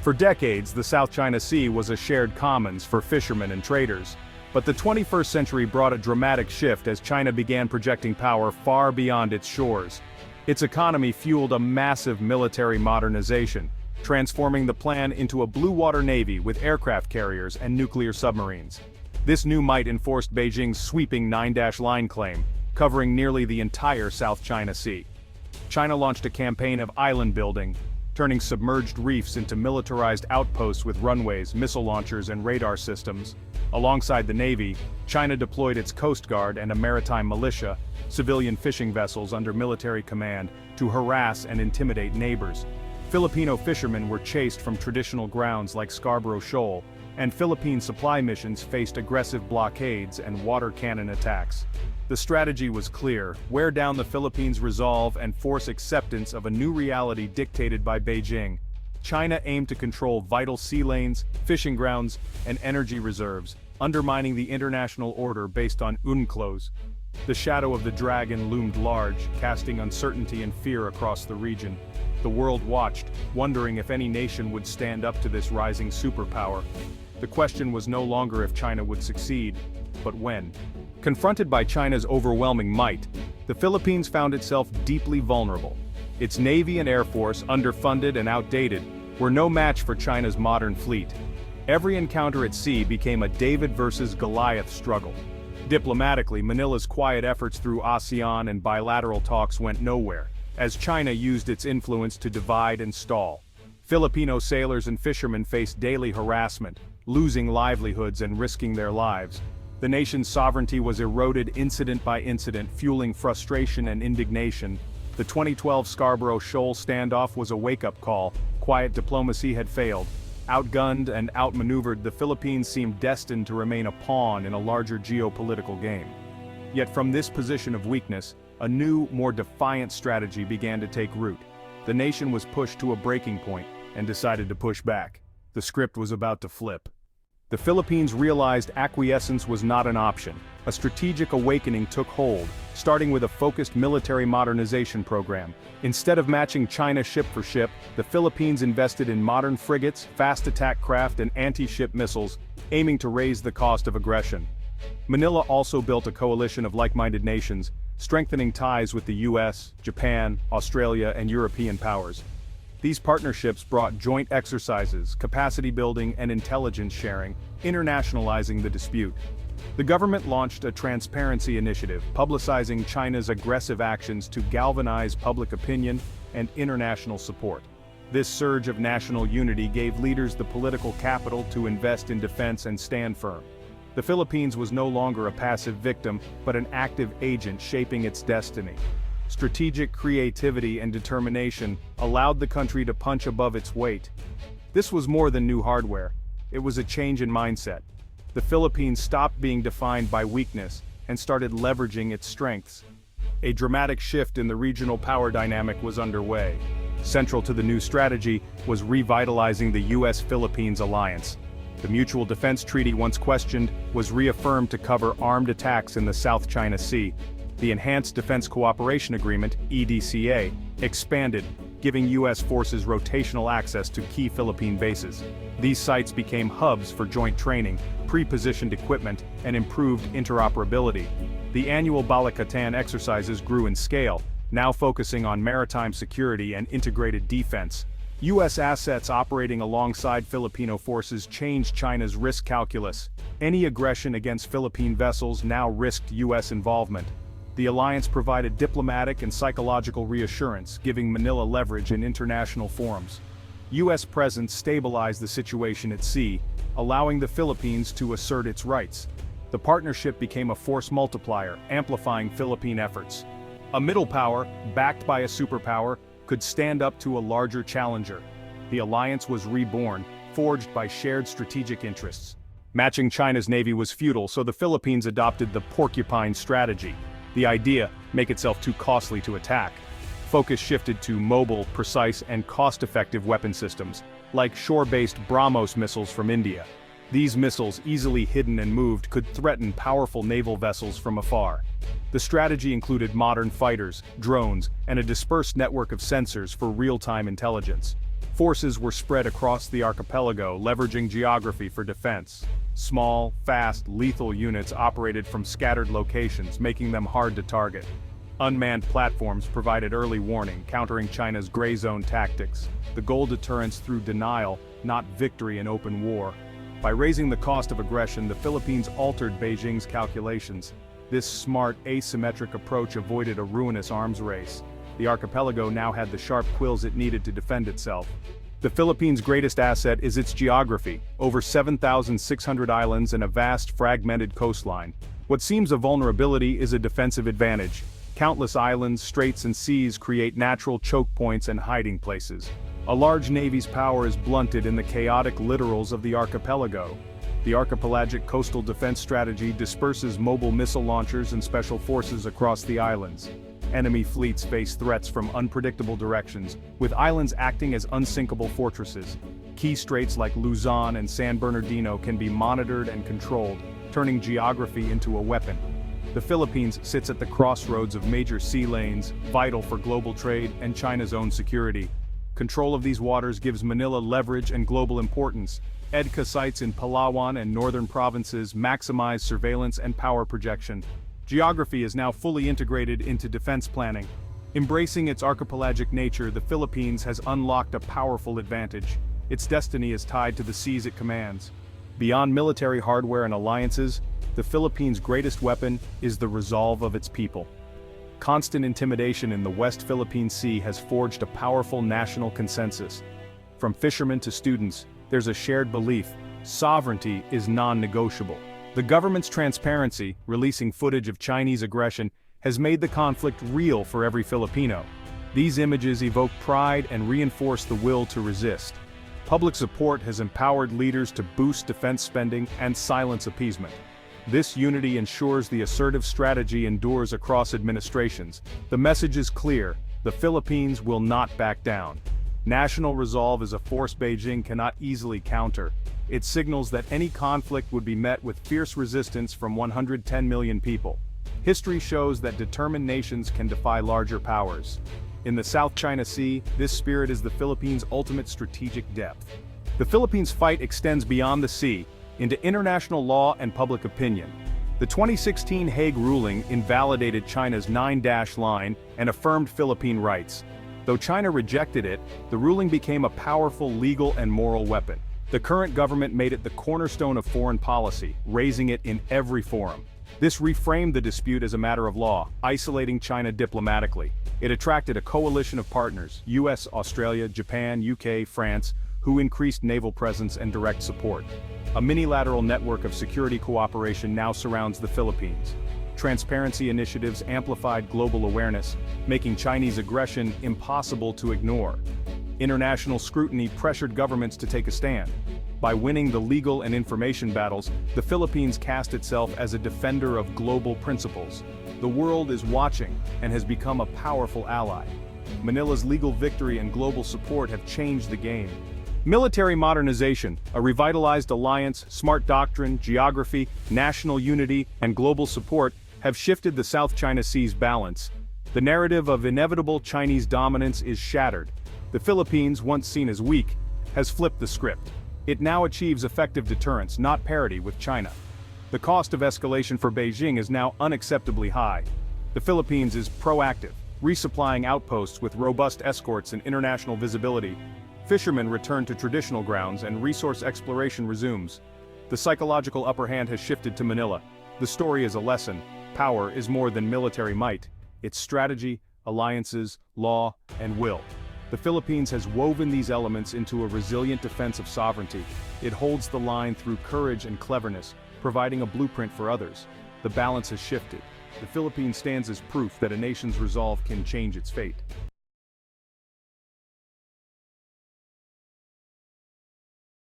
For decades, the South China Sea was a shared commons for fishermen and traders. But the 21st century brought a dramatic shift as China began projecting power far beyond its shores. Its economy fueled a massive military modernization, transforming the plan into a blue water navy with aircraft carriers and nuclear submarines. This new might enforced Beijing's sweeping 9-line claim, covering nearly the entire South China Sea. China launched a campaign of island building, turning submerged reefs into militarized outposts with runways, missile launchers and radar systems. Alongside the Navy, China deployed its Coast Guard and a maritime militia, civilian fishing vessels under military command, to harass and intimidate neighbors. Filipino fishermen were chased from traditional grounds like Scarborough Shoal, and Philippine supply missions faced aggressive blockades and water cannon attacks. The strategy was clear: wear down the Philippines' resolve and force acceptance of a new reality dictated by Beijing. China aimed to control vital sea lanes, fishing grounds, and energy reserves, undermining the international order based on UNCLOS. The shadow of the dragon loomed large, casting uncertainty and fear across the region. The world watched, wondering if any nation would stand up to this rising superpower. The question was no longer if China would succeed, but when. Confronted by China's overwhelming might, the Philippines found itself deeply vulnerable. Its navy and air force, underfunded and outdated, were no match for China's modern fleet. Every encounter at sea became a David versus Goliath struggle. Diplomatically, Manila's quiet efforts through ASEAN and bilateral talks went nowhere, as China used its influence to divide and stall. Filipino sailors and fishermen faced daily harassment, losing livelihoods and risking their lives. The nation's sovereignty was eroded incident by incident, fueling frustration and indignation. The 2012 Scarborough Shoal standoff was a wake-up call. Quiet diplomacy had failed. Outgunned and outmaneuvered, the Philippines seemed destined to remain a pawn in a larger geopolitical game. Yet from this position of weakness, a new, more defiant strategy began to take root. The nation was pushed to a breaking point and decided to push back. The script was about to flip. The Philippines realized acquiescence was not an option. A strategic awakening took hold, starting with a focused military modernization program. Instead of matching China ship for ship, the Philippines invested in modern frigates, fast attack craft and anti-ship missiles, aiming to raise the cost of aggression. Manila also built a coalition of like-minded nations, strengthening ties with the US, Japan, Australia and European powers. These partnerships brought joint exercises, capacity building and intelligence sharing, internationalizing the dispute. The government launched a transparency initiative, publicizing China's aggressive actions to galvanize public opinion and international support. This surge of national unity gave leaders the political capital to invest in defense and stand firm. The Philippines was no longer a passive victim, but an active agent shaping its destiny. Strategic creativity and determination allowed the country to punch above its weight. This was more than new hardware. It was a change in mindset. The Philippines stopped being defined by weakness and started leveraging its strengths. A dramatic shift in the regional power dynamic was underway. Central to the new strategy was revitalizing the US-Philippines alliance. The Mutual Defense Treaty, once questioned, was reaffirmed to cover armed attacks in the South China Sea. The Enhanced Defense Cooperation Agreement, EDCA, expanded, giving U.S. forces rotational access to key Philippine bases. These sites became hubs for joint training, pre-positioned equipment, and improved interoperability. The annual Balikatan exercises grew in scale, now focusing on maritime security and integrated defense. U.S. assets operating alongside Filipino forces changed China's risk calculus. Any aggression against Philippine vessels now risked U.S. involvement. The alliance provided diplomatic and psychological reassurance, giving Manila leverage in international forums. U.S. presence stabilized the situation at sea, allowing the Philippines to assert its rights. The partnership became a force multiplier, amplifying Philippine efforts. A middle power, backed by a superpower, could stand up to a larger challenger. The alliance was reborn, forged by shared strategic interests. Matching China's navy was futile, so the Philippines adopted the porcupine strategy. The idea, make itself too costly to attack. Focus shifted to mobile, precise, and cost-effective weapon systems, like shore-based BrahMos missiles from India. These missiles, easily hidden and moved, could threaten powerful naval vessels from afar. The strategy included modern fighters, drones, and a dispersed network of sensors for real-time intelligence. Forces were spread across the archipelago, leveraging geography for defense. Small, fast, lethal units operated from scattered locations, making them hard to target. Unmanned platforms provided early warning, countering China's gray zone tactics. The goal: deterrence through denial, not victory in open war. By raising the cost of aggression, the Philippines altered Beijing's calculations. This smart, asymmetric approach avoided a ruinous arms race. The archipelago now had the sharp quills it needed to defend itself. The Philippines' greatest asset is its geography, over 7,600 islands and a vast, fragmented coastline. What seems a vulnerability is a defensive advantage. Countless islands, straits and seas create natural choke points and hiding places. A large navy's power is blunted in the chaotic littorals of the archipelago. The archipelagic coastal defense strategy disperses mobile missile launchers and special forces across the islands. Enemy fleets face threats from unpredictable directions, with islands acting as unsinkable fortresses. Key straits like Luzon and San Bernardino can be monitored and controlled, turning geography into a weapon. The Philippines sits at the crossroads of major sea lanes, vital for global trade and China's own security. Control of these waters gives Manila leverage and global importance. EDCA sites in Palawan and northern provinces maximize surveillance and power projection. Geography is now fully integrated into defense planning. Embracing its archipelagic nature, the Philippines has unlocked a powerful advantage. Its destiny is tied to the seas it commands. Beyond military hardware and alliances, the Philippines' greatest weapon is the resolve of its people. Constant intimidation in the West Philippine Sea has forged a powerful national consensus. From fishermen to students, there's a shared belief: sovereignty is non-negotiable. The government's transparency, releasing footage of Chinese aggression, has made the conflict real for every Filipino. These images evoke pride and reinforce the will to resist. Public support has empowered leaders to boost defense spending and silence appeasement. This unity ensures the assertive strategy endures across administrations. The message is clear: the Philippines will not back down. National resolve is a force Beijing cannot easily counter. It signals that any conflict would be met with fierce resistance from 110 million people. History shows that determined nations can defy larger powers. In the South China Sea, this spirit is the Philippines' ultimate strategic depth. The Philippines' fight extends beyond the sea, into international law and public opinion. The 2016 Hague ruling invalidated China's 9-dash line and affirmed Philippine rights. Though China rejected it, the ruling became a powerful legal and moral weapon. The current government made it the cornerstone of foreign policy, raising it in every forum. This reframed the dispute as a matter of law, isolating China diplomatically. It attracted a coalition of partners: US, Australia, Japan, UK, France, who increased naval presence and direct support. A minilateral network of security cooperation now surrounds the Philippines. Transparency initiatives amplified global awareness, making Chinese aggression impossible to ignore. International scrutiny pressured governments to take a stand. By winning the legal and information battles, the Philippines cast itself as a defender of global principles. The world is watching and has become a powerful ally. Manila's legal victory and global support have changed the game. Military modernization, a revitalized alliance, smart doctrine, geography, national unity, and global support have shifted the South China Sea's balance. The narrative of inevitable Chinese dominance is shattered. The Philippines, once seen as weak, has flipped the script. It now achieves effective deterrence, not parity with China. The cost of escalation for Beijing is now unacceptably high. The Philippines is proactive, resupplying outposts with robust escorts and international visibility. Fishermen return to traditional grounds and resource exploration resumes. The psychological upper hand has shifted to Manila. The story is a lesson: power is more than military might. It's strategy, alliances, law, and will. The Philippines has woven these elements into a resilient defense of sovereignty. It holds the line through courage and cleverness, providing a blueprint for others. The balance has shifted. The Philippines stands as proof that a nation's resolve can change its fate.